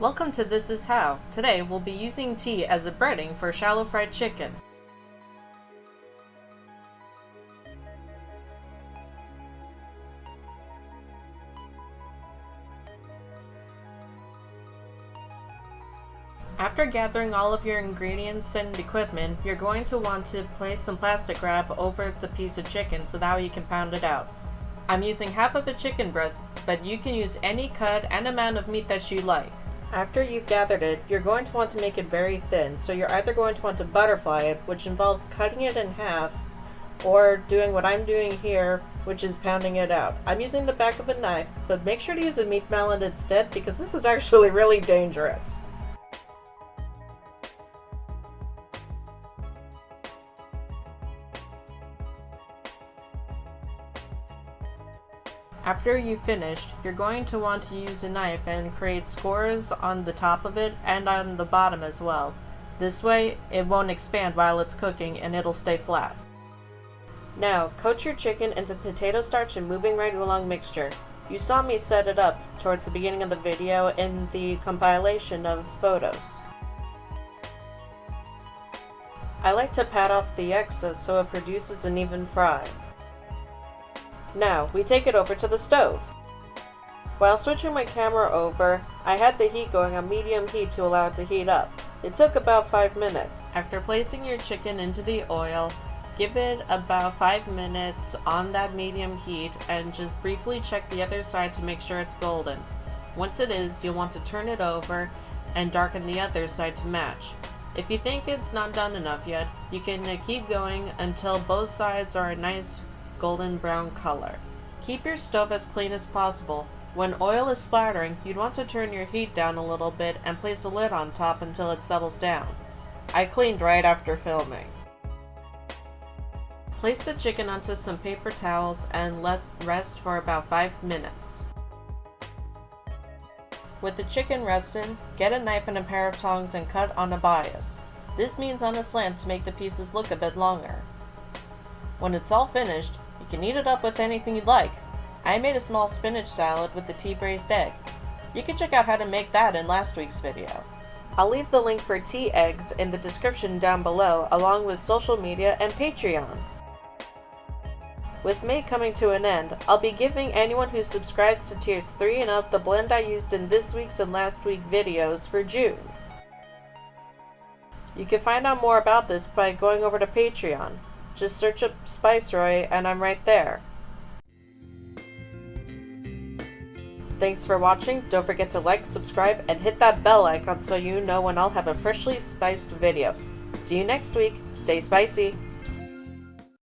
Welcome to This Is How. Today we'll be using tea as a breading for shallow fried chicken. After gathering all of your ingredients and equipment, you're going to want to place some plastic wrap over the piece of chicken so that way you can pound it out. I'm using half of the chicken breast, but you can use any cut and amount of meat that you like. After you've gathered it, you're going to want to make it very thin, so you're either going to want to butterfly it, which involves cutting it in half, or doing what I'm doing here, which is pounding it out. I'm using the back of a knife, but make sure to use a meat mallet instead because this is actually really dangerous. After you've finished, you're going to want to use a knife and create scores on the top of it and on the bottom as well. This way, it won't expand while it's cooking and it'll stay flat. Now, coat your chicken in the potato starch and moving right along mixture. You saw me set it up towards the beginning of the video in the compilation of photos. I like to pat off the excess so it produces an even fry. Now, we take it over to the stove. While switching my camera over, I had the heat going on medium heat to allow it to heat up. It took about 5 minutes. After placing your chicken into the oil, give it about 5 minutes on that medium heat and just briefly check the other side to make sure it's golden. Once it is, you'll want to turn it over and darken the other side to match. If you think it's not done enough yet, you can keep going until both sides are a nice golden brown color. Keep your stove as clean as possible. When oil is splattering, you'd want to turn your heat down a little bit and place a lid on top until it settles down. I cleaned right after filming. Place the chicken onto some paper towels and let rest for about 5 minutes. With the chicken resting, get a knife and a pair of tongs and cut on a bias. This means on a slant to make the pieces look a bit longer. When it's all finished, you can eat it up with anything you'd like. I made a small spinach salad with the tea braised egg. You can check out how to make that in last week's video. I'll leave the link for tea eggs in the description down below, along with social media and Patreon. With May coming to an end, I'll be giving anyone who subscribes to tiers 3 and up the blend I used in this week's and last week's videos for June. You can find out more about this by going over to Patreon. Just search up Spiceroy and I'm right there. Thanks for watching. Don't forget to like, subscribe, and hit that bell icon so you know when I'll have a freshly spiced video. See you next week. Stay spicy.